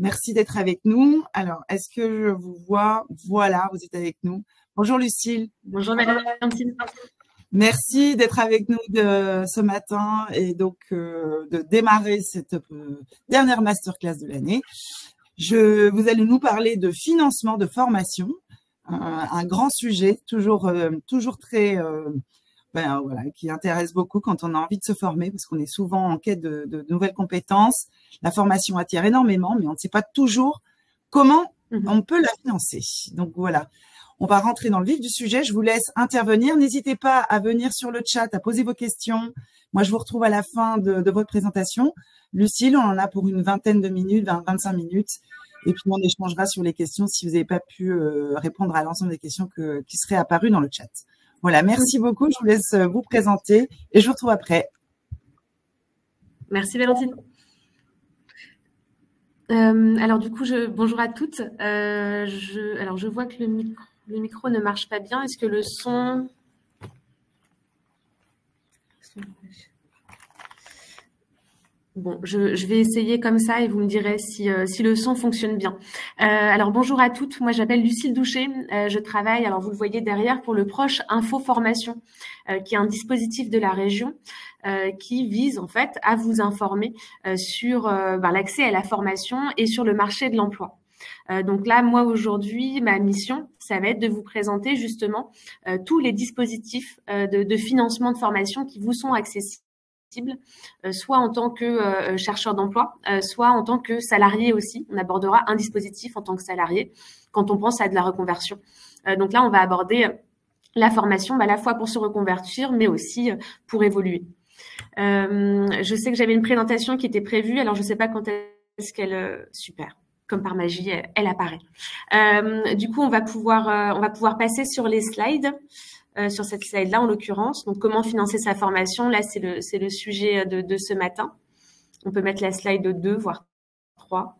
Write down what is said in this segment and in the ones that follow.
Merci d'être avec nous. Alors, est-ce que je vous vois? Voilà, vous êtes avec nous. Bonjour Lucille. Bonjour Valentine. Merci d'être avec nous ce matin et donc de démarrer cette dernière masterclass de l'année. Vous allez nous parler de financement de formation, un grand sujet, toujours très voilà, qui intéresse beaucoup quand on a envie de se former, parce qu'on est souvent en quête de nouvelles compétences. La formation attire énormément, mais on ne sait pas toujours comment on peut la financer. Donc voilà, on va rentrer dans le vif du sujet. Je vous laisse intervenir. N'hésitez pas à venir sur le chat, à poser vos questions. Moi, je vous retrouve à la fin de votre présentation. Lucille, on en a pour une vingtaine de minutes, 25 minutes. Et puis, on échangera sur les questions si vous n'avez pas pu répondre à l'ensemble des questions qui seraient apparues dans le chat. Voilà, merci beaucoup. Je vous laisse vous présenter et je vous retrouve après. Merci Valentine. Alors du coup, bonjour à toutes. Alors je vois que le micro ne marche pas bien. Est-ce que le son... Bon, je vais essayer comme ça et vous me direz si le son fonctionne bien. Alors bonjour à toutes, moi j'appelle Lucille Doucher, je travaille, alors vous le voyez derrière, pour le Proche Info Formation, qui est un dispositif de la région qui vise en fait à vous informer sur l'accès à la formation et sur le marché de l'emploi. Donc là, moi aujourd'hui, ma mission, ça va être de vous présenter justement tous les dispositifs de financement de formation qui vous sont accessibles, soit en tant que chercheur d'emploi, soit en tant que salarié aussi. On abordera un dispositif en tant que salarié quand on pense à de la reconversion. Donc là, on va aborder la formation à la fois pour se reconvertir, mais aussi pour évoluer. Je sais que j'avais une présentation qui était prévue, alors je ne sais pas quand est-ce qu'elle... super. Comme par magie, elle apparaît. Du coup, on va pouvoir passer sur les slides. Sur cette slide-là, en l'occurrence. Donc, comment financer sa formation? Là, c'est le sujet de ce matin. On peut mettre la slide 2, voire 3.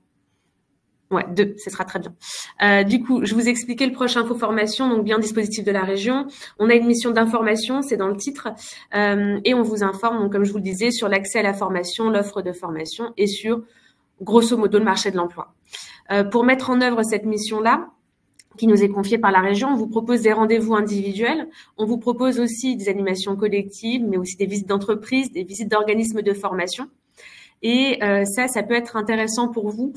Ouais, 2, ce sera très bien. Du coup, je vous expliquais le Proche Info Formation, donc bien dispositif de la région. On a une mission d'information, c'est dans le titre, et on vous informe, donc, comme je vous le disais, sur l'accès à la formation, l'offre de formation et sur, grosso modo, le marché de l'emploi. Pour mettre en œuvre cette mission-là, qui nous est confiée par la région, on vous propose des rendez-vous individuels, on vous propose aussi des animations collectives, mais aussi des visites d'entreprise, des visites d'organismes de formation. Et ça peut être intéressant pour vous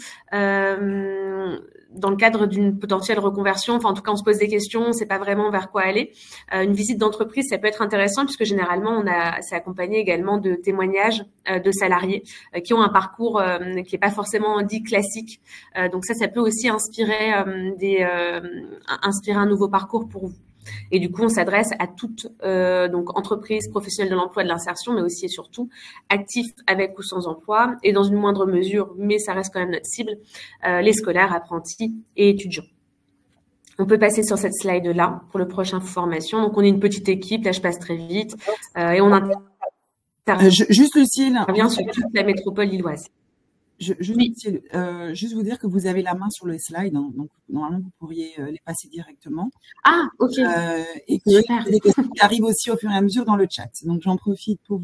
dans le cadre d'une potentielle reconversion. Enfin, en tout cas, on se pose des questions, on ne sait pas vraiment vers quoi aller. Une visite d'entreprise, ça peut être intéressant puisque généralement, c'est accompagné également de témoignages de salariés qui ont un parcours qui n'est pas forcément dit classique. Donc ça peut aussi inspirer un nouveau parcours pour vous. Et du coup, on s'adresse à toutes donc entreprises, professionnels de l'emploi et de l'insertion, mais aussi et surtout actifs avec ou sans emploi, et dans une moindre mesure, mais ça reste quand même notre cible, les scolaires, apprentis et étudiants. On peut passer sur cette slide-là pour le prochain formation. Donc, on est une petite équipe, là je passe très vite, et on intervient juste Lucille, sur toute la métropole lilloise. Juste vous dire que vous avez la main sur les slides, hein, donc normalement vous pourriez les passer directement. Ah, ok. Et que il y a des questions qui arrivent aussi au fur et à mesure dans le chat. Donc j'en profite pour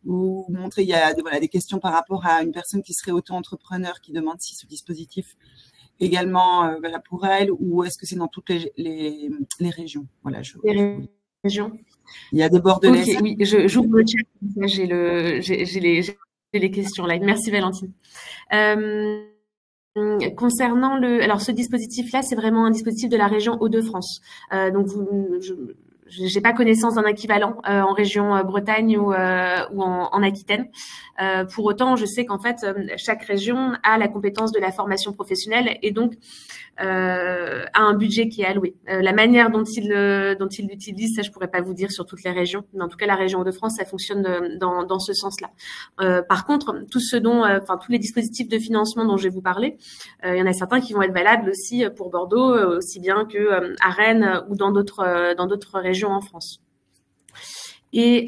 vous montrer. Il y a des questions par rapport à une personne qui serait auto-entrepreneur qui demande si ce dispositif également pour elle, ou est-ce que c'est dans toutes les régions. Voilà. Les régions. Il y a des bordelais. Ok, oui, j'ouvre le chat. J'ai les questions là. Merci Valentine. Concernant ce dispositif-là, c'est vraiment un dispositif de la région Hauts-de-France. Donc, j'ai pas connaissance d'un équivalent en région Bretagne ou en Aquitaine. Pour autant, je sais qu'en fait, chaque région a la compétence de la formation professionnelle et donc a un budget qui est alloué. La manière dont il l'utilise, ça je pourrais pas vous dire sur toutes les régions, mais en tout cas la région Hauts-de-France, ça fonctionne dans ce sens-là. Par contre, tous les dispositifs de financement dont je vais vous parler, il y en a certains qui vont être valables aussi pour Bordeaux, aussi bien que à Rennes ou dans d'autres régions en France. Et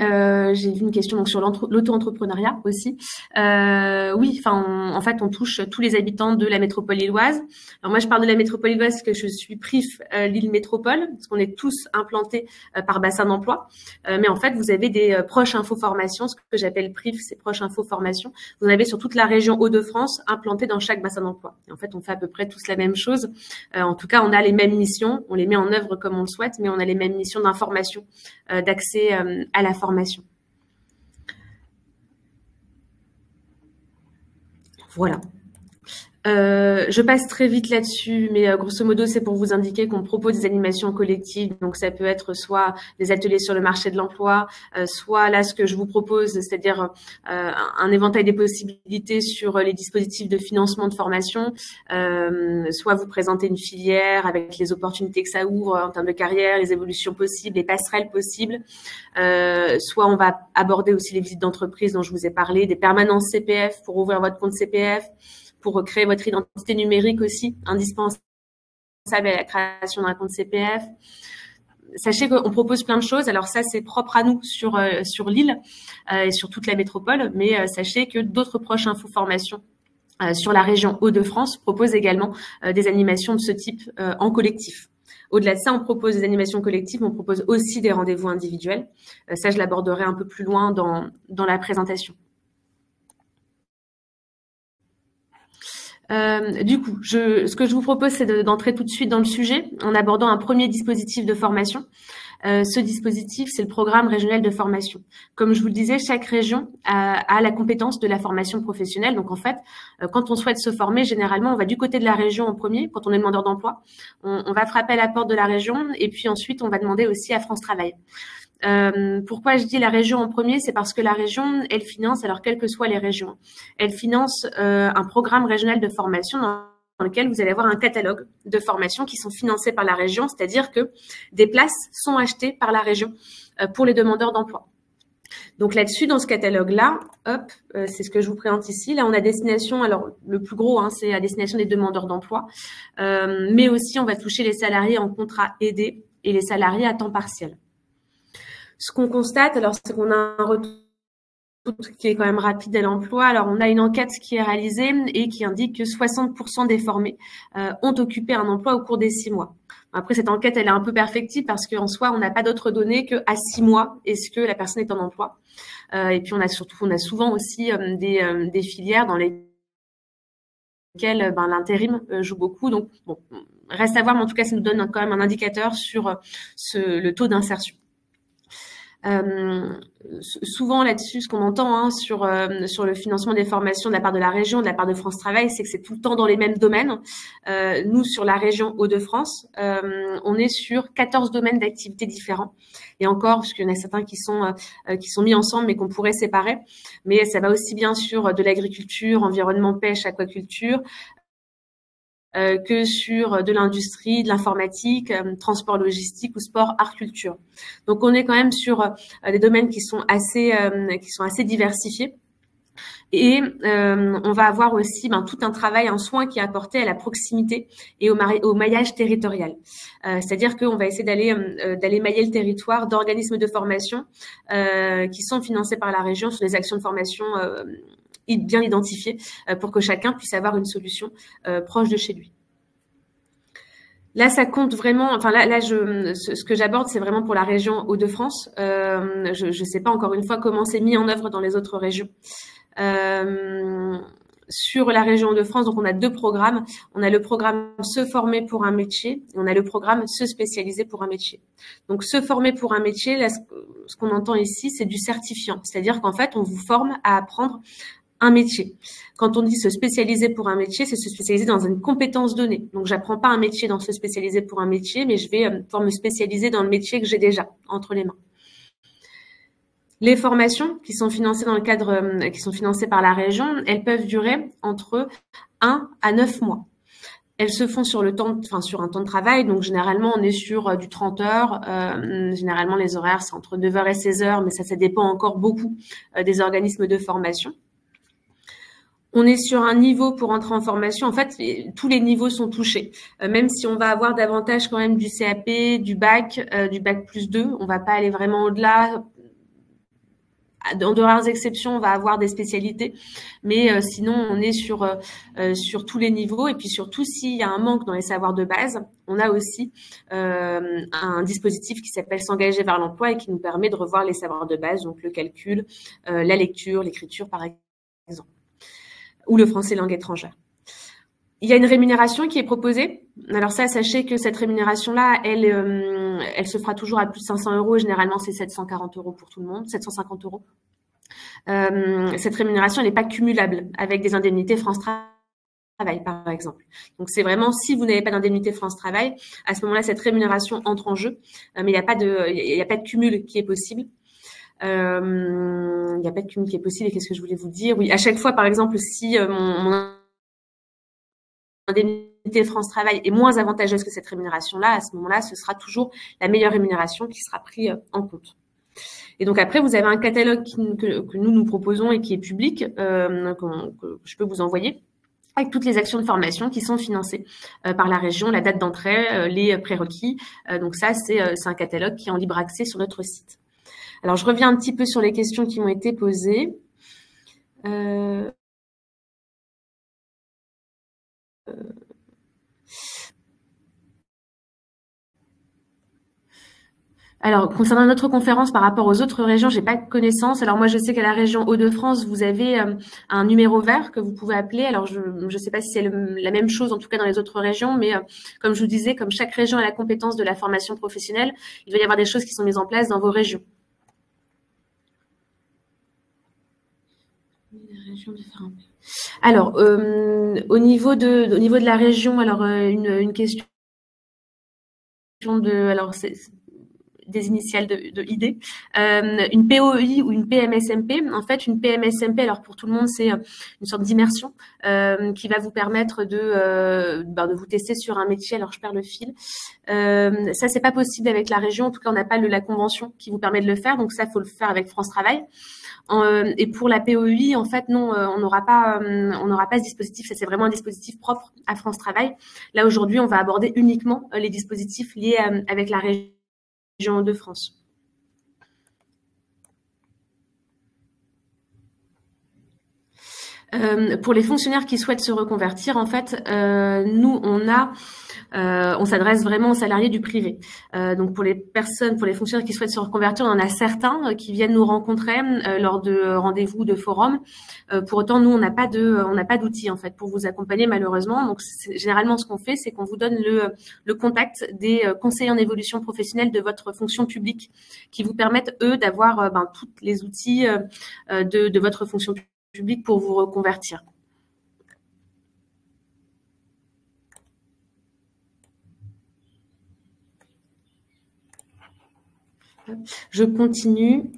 j'ai vu une question donc sur l'auto-entrepreneuriat aussi. Oui, enfin, en fait, on touche tous les habitants de la métropole lilloise. Alors moi, je parle de la métropole lilloise parce que je suis PRIF Lille Métropole, parce qu'on est tous implantés par bassin d'emploi. Mais en fait, vous avez des proches info-formations, ce que j'appelle PRIF, c'est proches info-formations. Vous en avez sur toute la région Hauts-de-France, implantés dans chaque bassin d'emploi. Et en fait, on fait à peu près tous la même chose. En tout cas, on a les mêmes missions, on les met en œuvre comme on le souhaite, mais on a les mêmes missions d'information, d'accès à la formation. Voilà. Je passe très vite là-dessus, mais grosso modo, c'est pour vous indiquer qu'on propose des animations collectives. Donc, ça peut être soit des ateliers sur le marché de l'emploi, soit là, ce que je vous propose, c'est-à-dire un éventail des possibilités sur les dispositifs de financement de formation, soit vous présenter une filière avec les opportunités que ça ouvre en termes de carrière, les évolutions possibles, les passerelles possibles, soit on va aborder aussi les visites d'entreprise dont je vous ai parlé, des permanences CPF pour ouvrir votre compte CPF, pour créer votre identité numérique aussi, indispensable à la création d'un compte CPF. Sachez qu'on propose plein de choses. Alors ça, c'est propre à nous sur l'île et sur toute la métropole, mais sachez que d'autres proches info-formations sur la région Hauts-de-France proposent également des animations de ce type en collectif. Au-delà de ça, on propose des animations collectives, on propose aussi des rendez-vous individuels. Ça, je l'aborderai un peu plus loin dans la présentation. Du coup, ce que je vous propose, c'est d'entrer tout de suite dans le sujet en abordant un premier dispositif de formation. Ce dispositif, c'est le programme régional de formation. Comme je vous le disais, chaque région a la compétence de la formation professionnelle. Donc, en fait, quand on souhaite se former, généralement, on va du côté de la région en premier, quand on est demandeur d'emploi. On va frapper à la porte de la région et puis ensuite, on va demander aussi à France Travail. Pourquoi je dis la région en premier, c'est parce que la région, elle finance, alors quelles que soient les régions, elle finance un programme régional de formation dans lequel vous allez avoir un catalogue de formations qui sont financées par la région, c'est-à-dire que des places sont achetées par la région pour les demandeurs d'emploi. Donc là-dessus, dans ce catalogue-là, hop, c'est ce que je vous présente ici. Là, on a destination, alors le plus gros, c'est à destination des demandeurs d'emploi, mais aussi on va toucher les salariés en contrat aidé et les salariés à temps partiel. Ce qu'on constate, alors, c'est qu'on a un retour qui est quand même rapide à l'emploi. Alors, on a une enquête qui est réalisée et qui indique que 60% des formés ont occupé un emploi au cours des 6 mois. Après, cette enquête, elle est un peu perfectible parce qu'en soi, on n'a pas d'autres données qu'à 6 mois, est-ce que la personne est en emploi. Et puis, on a souvent aussi des filières dans lesquelles l'intérim joue beaucoup. Donc, bon, reste à voir, mais en tout cas, ça nous donne quand même un indicateur sur le taux d'insertion. Souvent là-dessus, ce qu'on entend sur le financement des formations de la part de la région, de la part de France Travail, c'est que c'est tout le temps dans les mêmes domaines. Nous, sur la région Hauts-de-France, on est sur 14 domaines d'activités différents. Et encore, parce qu'il y en a certains qui sont mis ensemble, mais qu'on pourrait séparer. Mais ça va aussi bien sur de l'agriculture, environnement, pêche, aquaculture, que sur de l'industrie, de l'informatique, transport logistique ou sport, art, culture. Donc, on est quand même sur des domaines qui sont assez diversifiés. Et on va avoir aussi tout un travail, un soin qui est apporté à la proximité et au maillage territorial. C'est-à-dire qu'on va essayer d'aller mailler le territoire d'organismes de formation qui sont financés par la région sur des actions de formation bien identifiées pour que chacun puisse avoir une solution proche de chez lui. Là, ça compte vraiment. Enfin, ce que j'aborde, c'est vraiment pour la région Hauts-de-France. Je ne sais pas encore une fois comment c'est mis en œuvre dans les autres régions. Sur la région de France, donc on a 2 programmes. On a le programme Se former pour un métier et on a le programme Se spécialiser pour un métier. Donc, Se former pour un métier, là, ce qu'on entend ici, c'est du certifiant. C'est-à-dire qu'en fait, on vous forme à apprendre un métier. Quand on dit se spécialiser pour un métier, c'est se spécialiser dans une compétence donnée. Donc, j'apprends pas un métier dans se spécialiser pour un métier, mais je vais pouvoir me spécialiser dans le métier que j'ai déjà entre les mains. Les formations qui sont financées dans le cadre, qui sont financées par la région, elles peuvent durer entre 1 à 9 mois. Elles se font sur un temps de travail. Donc, généralement, on est sur du 30 heures. Généralement, les horaires, c'est entre 9h et 16h, mais ça dépend encore beaucoup des organismes de formation. On est sur un niveau pour entrer en formation. En fait, tous les niveaux sont touchés. Même si on va avoir davantage quand même du CAP, du bac plus 2, on va pas aller vraiment au-delà. en de rares exceptions, on va avoir des spécialités, mais sinon, on est sur tous les niveaux. Et puis surtout, s'il y a un manque dans les savoirs de base, on a aussi un dispositif qui s'appelle S'engager vers l'emploi et qui nous permet de revoir les savoirs de base, donc le calcul, la lecture, l'écriture, par exemple, ou le français langue étrangère. Il y a une rémunération qui est proposée. Alors ça, sachez que cette rémunération-là, elle se fera toujours à plus de 500 €. Généralement, c'est 740 € pour tout le monde, 750 €. Cette rémunération, elle n'est pas cumulable avec des indemnités France Travail, par exemple. Donc, c'est vraiment si vous n'avez pas d'indemnité France Travail, à ce moment-là, cette rémunération entre en jeu. Mais il n'y a pas de cumul qui est possible. Il n'y a pas de cumul qui est possible. Et qu'est-ce que je voulais vous dire? Oui, à chaque fois, par exemple, si mon indemnité France Travail est moins avantageuse que cette rémunération-là, à ce moment-là, ce sera toujours la meilleure rémunération qui sera prise en compte. Et donc après, vous avez un catalogue que nous proposons et qui est public, que je peux vous envoyer, avec toutes les actions de formation qui sont financées par la région, la date d'entrée, les prérequis. Donc ça, c'est un catalogue qui est en libre accès sur notre site. Alors, je reviens un petit peu sur les questions qui m'ont été posées. Alors, concernant notre conférence par rapport aux autres régions, j'ai pas de connaissance. Alors moi, je sais qu'à la région Hauts-de-France, vous avez un numéro vert que vous pouvez appeler. Alors, je ne sais pas si c'est la même chose, en tout cas dans les autres régions, mais comme je vous disais, comme chaque région a la compétence de la formation professionnelle, il doit y avoir des choses qui sont mises en place dans vos régions. Alors, au niveau de la région, alors une question alors c'est des initiales de ID, une POI ou une PMSMP. En fait, une PMSMP, alors pour tout le monde, c'est une sorte d'immersion qui va vous permettre de vous tester sur un métier. Alors, je perds le fil. Ça, c'est pas possible avec la région. En tout cas, on n'a pas la convention qui vous permet de le faire. Donc ça, il faut le faire avec France Travail. Et pour la POI, en fait, non, on n'aura pas ce dispositif. Ça, c'est vraiment un dispositif propre à France Travail. Là, aujourd'hui, on va aborder uniquement les dispositifs liés avec la région de France. Pour les fonctionnaires qui souhaitent se reconvertir, en fait, nous, on s'adresse vraiment aux salariés du privé. Donc pour les fonctionnaires qui souhaitent se reconvertir, on en a certains qui viennent nous rencontrer lors de rendez-vous, de forums. Pour autant, nous, on n'a pas d'outils en fait pour vous accompagner malheureusement. Donc généralement, ce qu'on fait, c'est qu'on vous donne le contact des conseillers en évolution professionnelle de votre fonction publique, qui vous permettent eux d'avoir tous les outils de votre fonction publique pour vous reconvertir. Je continue.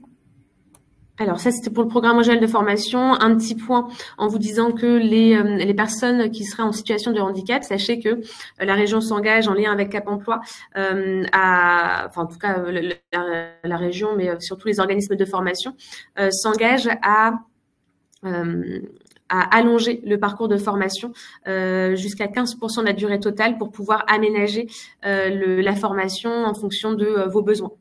Alors ça, c'était pour le programme régional de formation. Un petit point en vous disant que les personnes qui seraient en situation de handicap, sachez que la région s'engage en lien avec Cap Emploi en tout cas la région, mais surtout les organismes de formation, s'engagent à allonger le parcours de formation jusqu'à 15% de la durée totale pour pouvoir aménager la formation en fonction de vos besoins.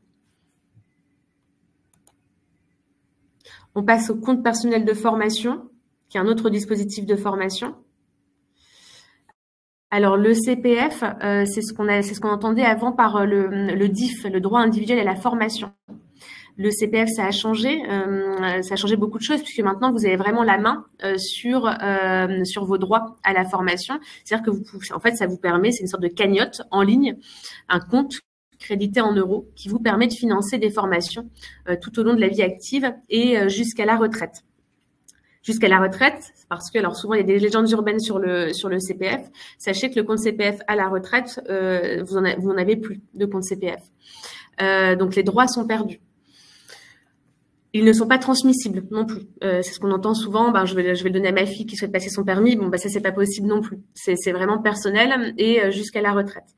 On passe au compte personnel de formation, qui est un autre dispositif de formation. Alors, le CPF, c'est ce qu'on entendait avant par le DIF, le droit individuel à la formation. Le CPF, ça a changé beaucoup de choses puisque maintenant vous avez vraiment la main sur vos droits à la formation. C'est-à-dire que en fait, ça vous permet, c'est une sorte de cagnotte en ligne, un compte crédité en euros qui vous permet de financer des formations tout au long de la vie active et jusqu'à la retraite. Jusqu'à la retraite, parce que alors souvent il y a des légendes urbaines sur le CPF. Sachez que le compte CPF à la retraite, vous n'en avez plus de compte CPF. Donc les droits sont perdus. Ils ne sont pas transmissibles non plus. C'est ce qu'on entend souvent. Je vais le donner à ma fille qui souhaite passer son permis. Ça c'est pas possible non plus. C'est vraiment personnel et jusqu'à la retraite.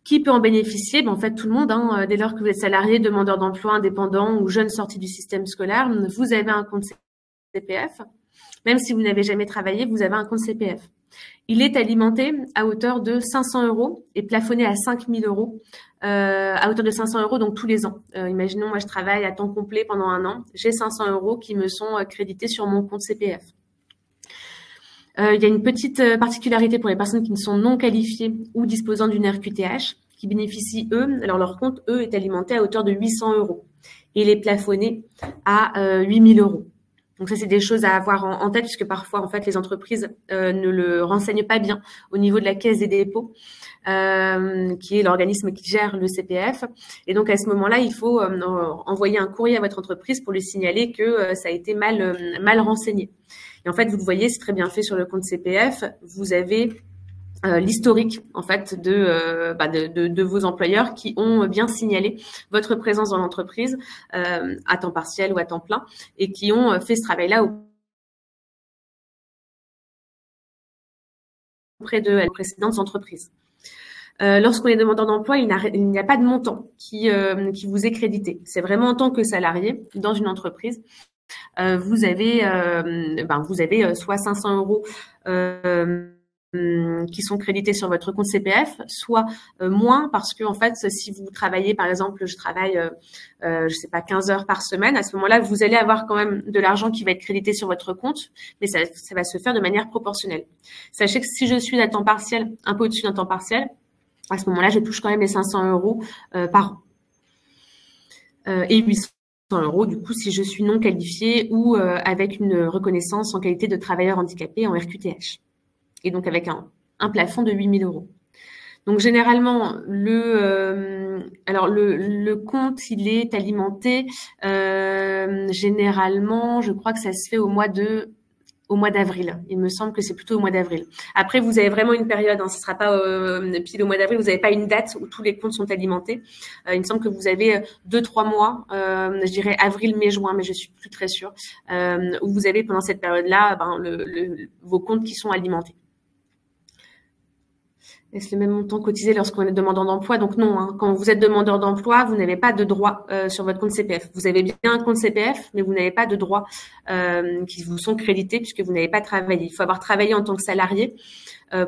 Qui peut en bénéficier? En fait, tout le monde. Dès lors que vous êtes salarié, demandeur d'emploi, indépendant ou jeune sorti du système scolaire, vous avez un compte CPF. Même si vous n'avez jamais travaillé, vous avez un compte CPF. Il est alimenté à hauteur de 500 € et plafonné à 5 000 € à hauteur de 500 €, donc tous les ans. Imaginons, moi, je travaille à temps complet pendant 1 an. J'ai 500 € qui me sont crédités sur mon compte CPF. Il y a une petite particularité pour les personnes qui ne sont non qualifiées ou disposant d'une RQTH, qui bénéficient, eux, alors leur compte, eux, est alimenté à hauteur de 800 € et il est plafonné à 8 000 €. Donc ça, c'est des choses à avoir en tête, puisque parfois, en fait, les entreprises ne le renseignent pas bien au niveau de la Caisse des dépôts, qui est l'organisme qui gère le CPF. Et donc, à ce moment-là, il faut envoyer un courrier à votre entreprise pour lui signaler que ça a été mal renseigné. Et en fait, vous le voyez, c'est très bien fait sur le compte CPF. Vous avez l'historique en fait de vos employeurs qui ont bien signalé votre présence dans l'entreprise à temps partiel ou à temps plein et qui ont fait ce travail-là auprès de les précédentes entreprises. Lorsqu'on est demandeur d'emploi, il n'y a pas de montant qui vous est crédité. C'est vraiment en tant que salarié dans une entreprise. Vous avez soit 500 € qui sont crédités sur votre compte CPF, soit moins parce que en fait, si vous travaillez, par exemple, je travaille, je sais pas, 15 heures par semaine, à ce moment-là, vous allez avoir quand même de l'argent qui va être crédité sur votre compte, mais ça va se faire de manière proportionnelle. Sachez que si je suis à temps partiel, un peu au-dessus d'un temps partiel, à ce moment-là, je touche quand même les 500 € par an. Et 800 € du coup si je suis non qualifiée ou avec une reconnaissance en qualité de travailleur handicapé en RQTH. Et donc avec un plafond de 8 000 €. Donc généralement, le compte, il est alimenté généralement, je crois que ça se fait au mois d'avril. Il me semble que c'est plutôt au mois d'avril. Après, vous avez vraiment une période, ce ne sera pas pile au mois d'avril, vous n'avez pas une date où tous les comptes sont alimentés. Il me semble que vous avez 2-3 mois, je dirais avril, mai, juin, mais je suis plus très sûre, où vous avez pendant cette période-là vos comptes qui sont alimentés. Est-ce le même montant cotisé lorsqu'on est demandeur d'emploi? Donc non, quand vous êtes demandeur d'emploi, vous n'avez pas de droit sur votre compte CPF. Vous avez bien un compte CPF, mais vous n'avez pas de droits qui vous sont crédités puisque vous n'avez pas travaillé. Il faut avoir travaillé en tant que salarié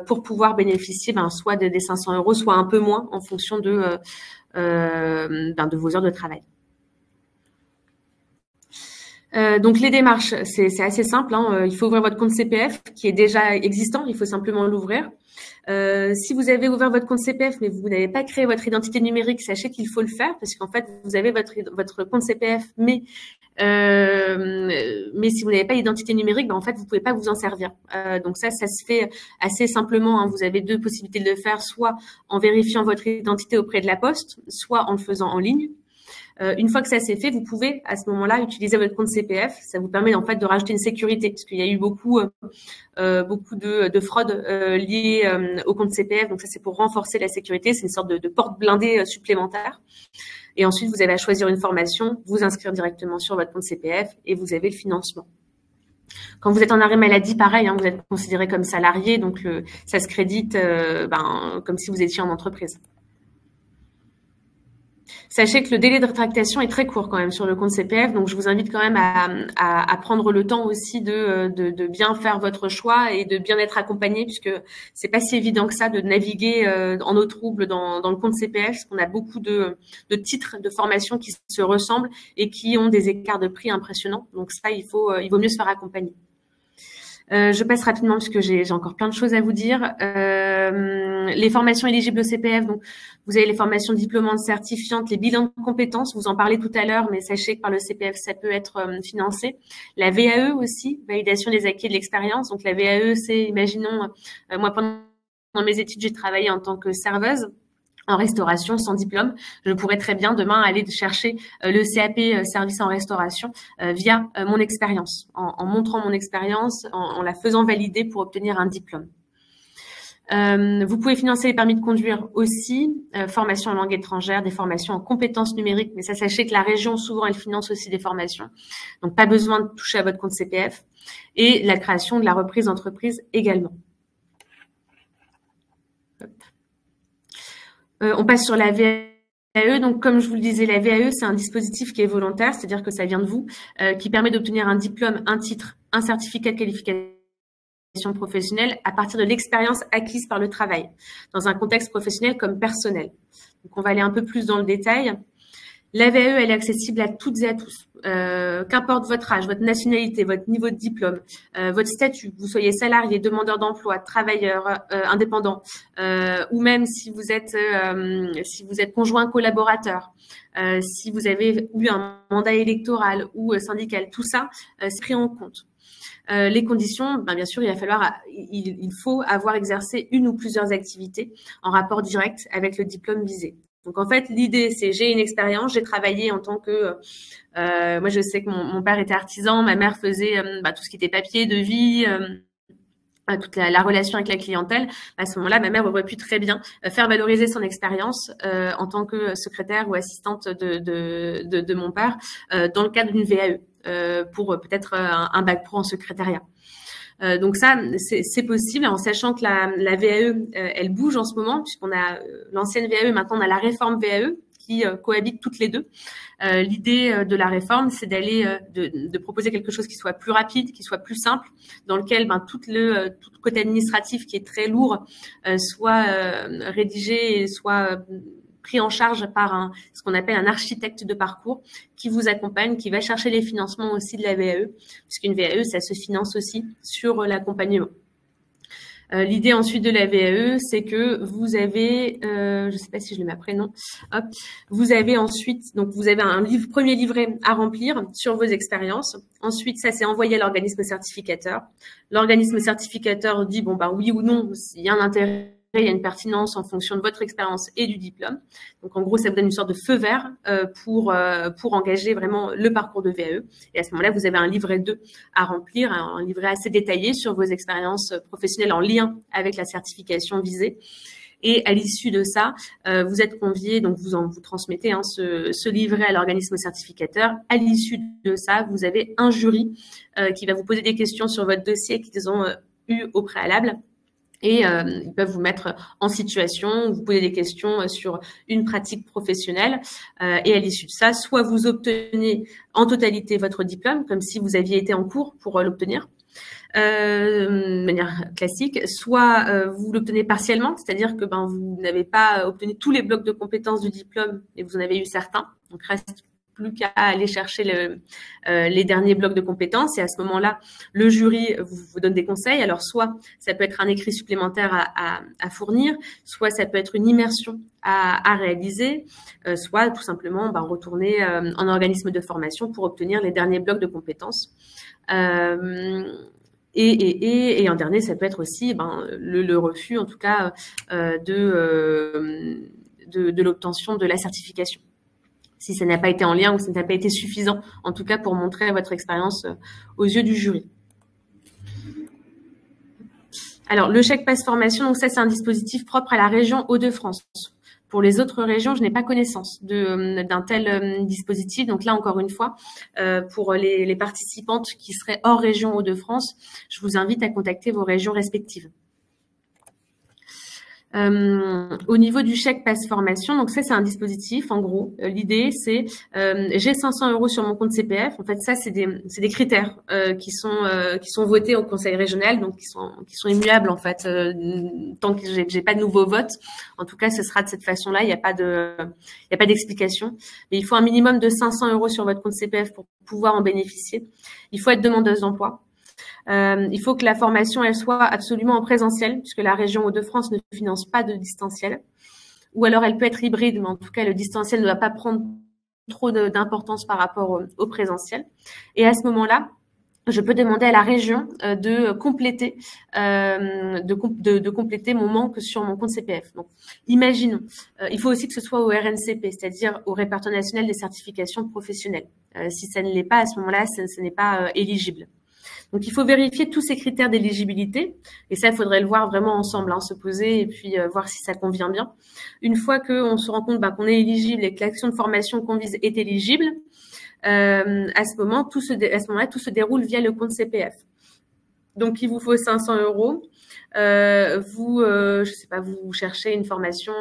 pour pouvoir bénéficier soit des 500 €, soit un peu moins en fonction de vos heures de travail. Donc les démarches, c'est assez simple. Il faut ouvrir votre compte CPF qui est déjà existant. Il faut simplement l'ouvrir. Si vous avez ouvert votre compte CPF mais vous n'avez pas créé votre identité numérique, sachez qu'il faut le faire parce qu'en fait vous avez votre compte CPF, mais si vous n'avez pas d'identité numérique, en fait vous pouvez pas vous en servir. Donc ça se fait assez simplement. Vous avez 2 possibilités de le faire, soit en vérifiant votre identité auprès de la Poste, soit en le faisant en ligne. Une fois que ça s'est fait, vous pouvez à ce moment-là utiliser votre compte CPF. Ça vous permet en fait de rajouter une sécurité parce qu'il y a eu beaucoup de fraudes liées au compte CPF. Donc ça, c'est pour renforcer la sécurité. C'est une sorte de porte blindée supplémentaire. Et ensuite, vous avez à choisir une formation, vous inscrire directement sur votre compte CPF et vous avez le financement. Quand vous êtes en arrêt maladie, pareil, vous êtes considéré comme salarié, donc ça se crédite comme si vous étiez en entreprise. Sachez que le délai de rétractation est très court quand même sur le compte CPF, donc je vous invite quand même à prendre le temps aussi de bien faire votre choix et de bien être accompagné, puisque c'est pas si évident que ça de naviguer en eau trouble dans le compte CPF, parce qu'on a beaucoup de titres de formation qui se ressemblent et qui ont des écarts de prix impressionnants. Donc ça, il vaut mieux se faire accompagner. Je passe rapidement parce que j'ai encore plein de choses à vous dire. Les formations éligibles au CPF, donc vous avez les formations diplômantes, certifiantes, les bilans de compétences, vous en parlez tout à l'heure, mais sachez que par le CPF, ça peut être financé. La VAE aussi, validation des acquis de l'expérience. Donc la VAE, c'est, imaginons, moi pendant mes études, j'ai travaillé en tant que serveuse en restauration sans diplôme. Je pourrais très bien demain aller chercher le CAP service en restauration via mon expérience, en montrant mon expérience, en la faisant valider pour obtenir un diplôme. Vous pouvez financer les permis de conduire aussi, formation en langue étrangère, des formations en compétences numériques, mais ça, sachez que la région, souvent, elle finance aussi des formations. Donc, pas besoin de toucher à votre compte CPF. Et la création de la reprise d'entreprise également. On passe sur la VAE. Donc, comme je vous le disais, la VAE, c'est un dispositif qui est volontaire, c'est-à-dire que ça vient de vous, qui permet d'obtenir un diplôme, un titre, un certificat de qualification professionnelle à partir de l'expérience acquise par le travail, dans un contexte professionnel comme personnel. Donc, on va aller un peu plus dans le détail. La VAE, elle est accessible à toutes et à tous. Qu'importe votre âge, votre nationalité, votre niveau de diplôme, votre statut, vous soyez salarié, demandeur d'emploi, travailleur, indépendant, ou même si vous êtes conjoint collaborateur, si vous avez eu un mandat électoral ou syndical, tout ça, c'est pris en compte. Les conditions, bien sûr, il faut avoir exercé une ou plusieurs activités en rapport direct avec le diplôme visé. Donc, en fait, l'idée, c'est j'ai une expérience, j'ai travaillé en tant que... moi, je sais que mon père était artisan, ma mère faisait tout ce qui était papier, devis, toute la relation avec la clientèle. À ce moment-là, ma mère aurait pu très bien faire valoriser son expérience en tant que secrétaire ou assistante de mon père dans le cadre d'une VAE pour peut-être un bac pro en secrétariat. Donc ça, c'est possible en sachant que la VAE, elle bouge en ce moment puisqu'on a l'ancienne VAE, maintenant on a la réforme VAE qui cohabitent toutes les deux. L'idée de la réforme, c'est d'aller de proposer quelque chose qui soit plus rapide, qui soit plus simple, dans lequel tout le côté administratif qui est très lourd soit rédigé et soit pris en charge par ce qu'on appelle un architecte de parcours qui vous accompagne, qui va chercher les financements aussi de la VAE, puisqu'une VAE, ça se finance aussi sur l'accompagnement. L'idée ensuite de la VAE, c'est que vous avez, je ne sais pas si je le mets après, non. Hop, vous avez ensuite, donc vous avez un premier livret à remplir sur vos expériences. Ensuite, ça c'est envoyé à l'organisme certificateur. L'organisme certificateur dit oui ou non, s'il y a un intérêt, il y a une pertinence en fonction de votre expérience et du diplôme. Donc, en gros, ça vous donne une sorte de feu vert pour engager vraiment le parcours de VAE. Et à ce moment-là, vous avez un livret 2 à remplir, un livret assez détaillé sur vos expériences professionnelles en lien avec la certification visée. Et à l'issue de ça, vous êtes convié, donc vous transmettez ce livret à l'organisme certificateur. À l'issue de ça, vous avez un jury qui va vous poser des questions sur votre dossier qu'ils ont eu au préalable. Et ils peuvent vous mettre en situation, vous poser des questions sur une pratique professionnelle. Et à l'issue de ça, soit vous obtenez en totalité votre diplôme, comme si vous aviez été en cours pour l'obtenir, de manière classique, soit vous l'obtenez partiellement, c'est-à-dire que vous n'avez pas obtenu tous les blocs de compétences du diplôme et vous en avez eu certains. Donc, reste plus qu'à aller chercher les derniers blocs de compétences. Et à ce moment-là, le jury vous donne des conseils. Alors, soit ça peut être un écrit supplémentaire à fournir, soit ça peut être une immersion à réaliser, soit tout simplement retourner en organisme de formation pour obtenir les derniers blocs de compétences. Et en dernier, ça peut être aussi le refus, en tout cas, de l'obtention de la certification, si ça n'a pas été en lien ou ça n'a pas été suffisant, en tout cas pour montrer votre expérience aux yeux du jury. Alors, le chèque passe formation, donc ça, c'est un dispositif propre à la région Hauts-de-France. Pour les autres régions, je n'ai pas connaissance d'un tel dispositif. Donc là, encore une fois, pour les participantes qui seraient hors région Hauts-de-France, je vous invite à contacter vos régions respectives. Au niveau du chèque passe formation, donc ça c'est un dispositif. En gros, l'idée c'est j'ai 500 € sur mon compte CPF. En fait, ça c'est des critères qui sont votés au conseil régional, donc qui sont immuables en fait tant que j'ai pas de nouveau vote. En tout cas, ce sera de cette façon-là. Il n'y a pas d'explication. Mais il faut un minimum de 500 € sur votre compte CPF pour pouvoir en bénéficier. Il faut être demandeuse d'emploi. Il faut que la formation elle soit absolument en présentiel, puisque la région Hauts-de-France ne finance pas de distanciel. Ou alors elle peut être hybride, mais en tout cas le distanciel ne doit pas prendre trop d'importance par rapport au présentiel. Et à ce moment-là, je peux demander à la région de compléter mon manque sur mon compte CPF. Donc, imaginons, il faut aussi que ce soit au RNCP, c'est-à-dire au répertoire national des certifications professionnelles. Si ça ne l'est pas, à ce moment-là, ce n'est pas éligible. Donc, il faut vérifier tous ces critères d'éligibilité. Et ça, il faudrait le voir vraiment ensemble, se poser et puis voir si ça convient bien. Une fois qu'on se rend compte qu'on est éligible et que l'action de formation qu'on vise est éligible, à ce moment-là, tout se déroule via le compte CPF. Donc, il vous faut 500 €. Je sais pas, vous cherchez une formation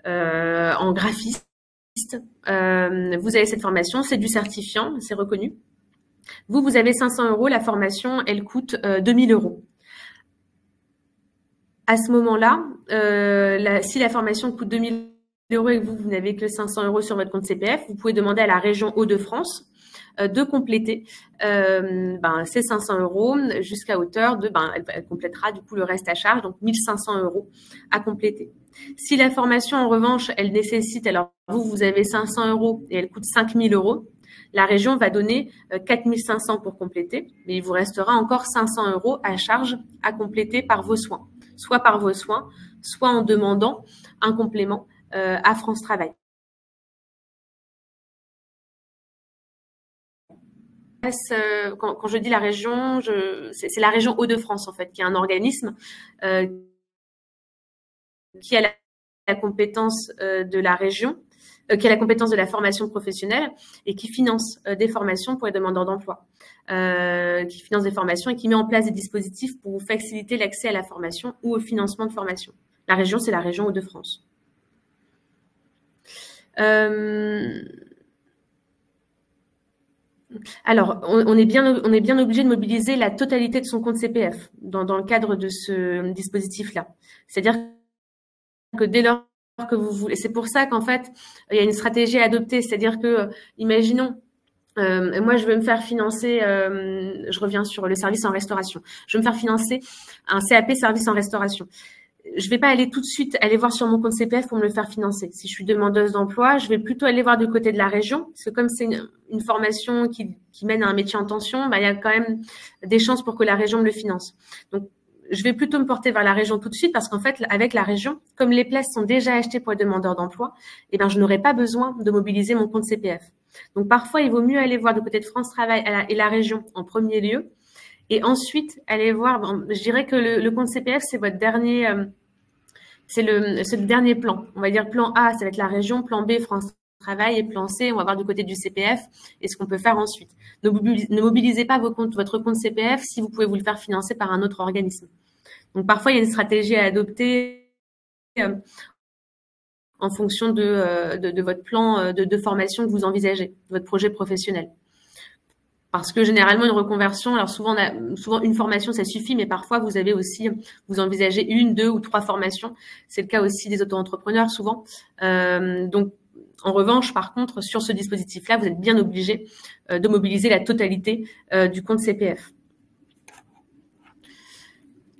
en graphiste. Vous avez cette formation, c'est du certifiant, c'est reconnu. Vous avez 500 euros, la formation, elle coûte 2000 euros. À ce moment-là, si la formation coûte 2000 euros et que vous n'avez que 500 euros sur votre compte CPF, vous pouvez demander à la région Hauts-de-France de compléter ces 500 euros jusqu'à hauteur de, elle complétera du coup le reste à charge, donc 1500 euros à compléter. Si la formation, en revanche, elle nécessite, alors vous avez 500 euros et elle coûte 5000 euros, la région va donner 4500 pour compléter, mais il vous restera encore 500 euros à charge à compléter par vos soins, soit par vos soins, soit en demandant un complément à France Travail. Quand je dis la région, c'est la région Hauts-de-France en fait, qui est un organisme qui a la compétence de la région, qui a la compétence de la formation professionnelle et qui finance des formations pour les demandeurs d'emploi, qui finance des formations et qui met en place des dispositifs pour faciliter l'accès à la formation ou au financement de formation. La région, c'est la région Hauts-de-France. Alors, on est bien obligé de mobiliser la totalité de son compte CPF dans le cadre de ce dispositif-là. C'est-à-dire que dès lors que vous voulez, c'est pour ça qu'en fait, il y a une stratégie à adopter. C'est-à-dire que, imaginons, moi, je veux me faire financer, je reviens sur le service en restauration. Je veux me faire financer un CAP service en restauration. Je vais pas aller tout de suite aller voir sur mon compte CPF pour me le faire financer. Si je suis demandeuse d'emploi, je vais plutôt aller voir du côté de la région, parce que comme c'est une formation qui mène à un métier en tension, il y a quand même des chances pour que la région me le finance. Donc, je vais plutôt me porter vers la région tout de suite, parce qu'en fait, avec la région, comme les places sont déjà achetées pour les demandeurs d'emploi, je n'aurai pas besoin de mobiliser mon compte CPF. Donc, parfois, il vaut mieux aller voir du côté de France Travail et la région en premier lieu, et ensuite aller voir. Je dirais que le compte CPF, c'est votre dernier, c'est le dernier plan. On va dire plan A, ça va être la région, plan B, France Travail, et plan C, on va voir du côté du CPF et ce qu'on peut faire ensuite. Ne mobilisez pas votre compte CPF si vous pouvez vous le faire financer par un autre organisme. Donc parfois, il y a une stratégie à adopter en fonction de votre plan de formation que vous envisagez, de votre projet professionnel. Parce que généralement, une reconversion, alors souvent une formation, ça suffit, mais parfois, vous envisagez 1, 2 ou 3 formations. C'est le cas aussi des auto-entrepreneurs, souvent. Donc, en revanche, par contre, sur ce dispositif-là, vous êtes bien obligé de mobiliser la totalité du compte CPF.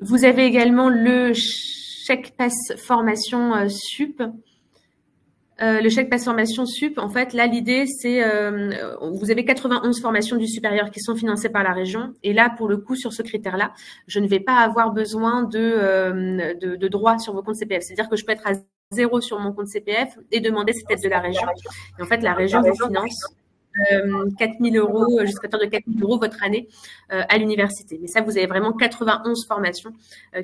Vous avez également le chèque passe formation SUP. Le chèque passe formation SUP, en fait, là, l'idée, c'est vous avez 91 formations du supérieur qui sont financées par la région. Et là, pour le coup, sur ce critère-là, je ne vais pas avoir besoin de droits sur vos comptes CPF. C'est-à-dire que je peux être à 0 sur mon compte CPF et demander cette aide de la région. Et en fait, la région vous finance 4000 euros, jusqu'à hauteur de 4000 euros votre année à l'université. Mais ça, vous avez vraiment 91 formations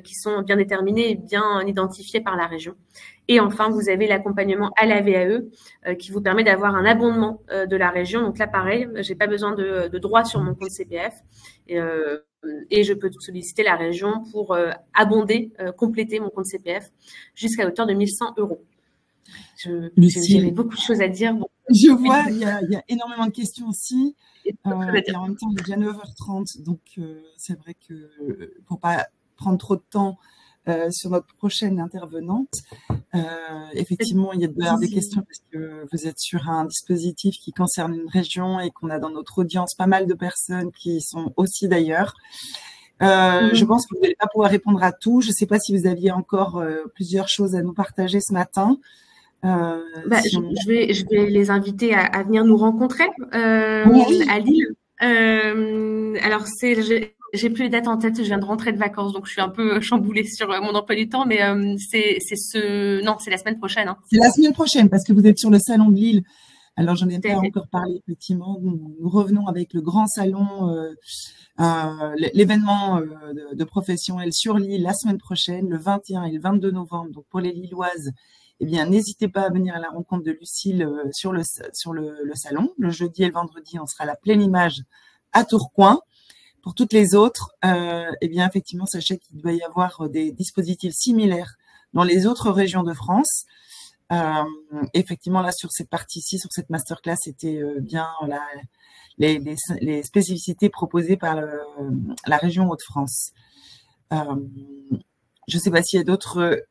qui sont bien déterminées et bien identifiées par la région. Et enfin, vous avez l'accompagnement à la VAE qui vous permet d'avoir un abondement de la région. Donc là, pareil, j'ai pas besoin de droits sur mon compte CPF et je peux solliciter la région pour abonder, compléter mon compte CPF jusqu'à hauteur de 1100 euros. J'ai beaucoup de choses à dire. Bon. Je vois, il y a énormément de questions aussi. Et en même temps, il est déjà 9h30. Donc, c'est vrai que pour pas prendre trop de temps sur notre prochaine intervenante, effectivement, il y a des questions parce que vous êtes sur un dispositif qui concerne une région et qu'on a dans notre audience pas mal de personnes qui sont aussi d'ailleurs. Je pense que vous n'allez pas pouvoir répondre à tout. Je ne sais pas si vous aviez encore plusieurs choses à nous partager ce matin. Je vais les inviter à venir nous rencontrer à Lille. Alors j'ai plus les dates en tête, je viens de rentrer de vacances, donc je suis un peu chamboulée sur mon emploi du temps, mais c'est la semaine prochaine. Hein. C'est la semaine prochaine parce que vous êtes sur le salon de Lille. Alors j'en ai pas encore parlé effectivement. Nous revenons avec le grand salon, l'événement de professionnels sur Lille la semaine prochaine, le 21 et le 22 novembre. Donc pour les Lilloises. Eh bien, n'hésitez pas à venir à la rencontre de Lucille sur le salon. Le jeudi et le vendredi, on sera à la Pleine Image à Tourcoing. Pour toutes les autres, eh bien, effectivement, sachez qu'il doit y avoir des dispositifs similaires dans les autres régions de France. Effectivement, là, sur cette partie-ci, sur cette masterclass, c'était bien les spécificités proposées par la région Hauts-de-France. Je ne sais pas s'il y a d'autres.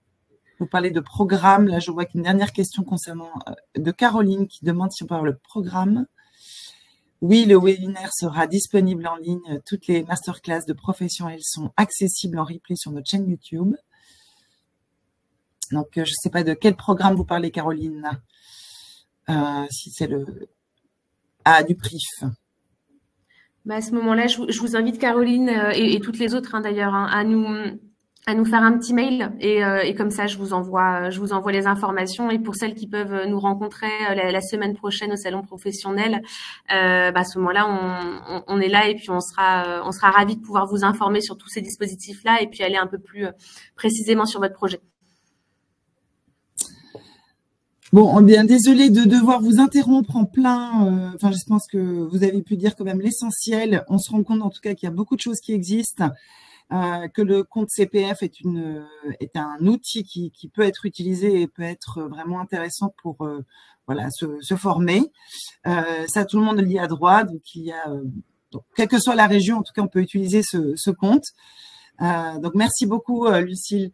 Vous parlez de programme. Là, je vois qu'une dernière question concernant de Caroline qui demande si on peut avoir le programme. Oui, le webinaire sera disponible en ligne. Toutes les masterclass de professionnels sont accessibles en replay sur notre chaîne YouTube. Donc, je ne sais pas de quel programme vous parlez, Caroline. Si c'est du PRIF. À ce moment-là, je vous invite, Caroline, et toutes les autres d'ailleurs, à nous faire un petit mail et comme ça, je vous envoie les informations. Et pour celles qui peuvent nous rencontrer la semaine prochaine au salon professionnel, à ce moment-là, on est là et puis on sera ravis de pouvoir vous informer sur tous ces dispositifs-là et puis aller un peu plus précisément sur votre projet. Bon, bien désolé de devoir vous interrompre en plein. Je pense que vous avez pu dire quand même l'essentiel. On se rend compte en tout cas qu'il y a beaucoup de choses qui existent, que le compte CPF est un outil qui peut être utilisé et peut être vraiment intéressant pour se former. Ça, tout le monde y a droit. Donc, quelle que soit la région, en tout cas, on peut utiliser ce compte. Donc, merci beaucoup, Lucille.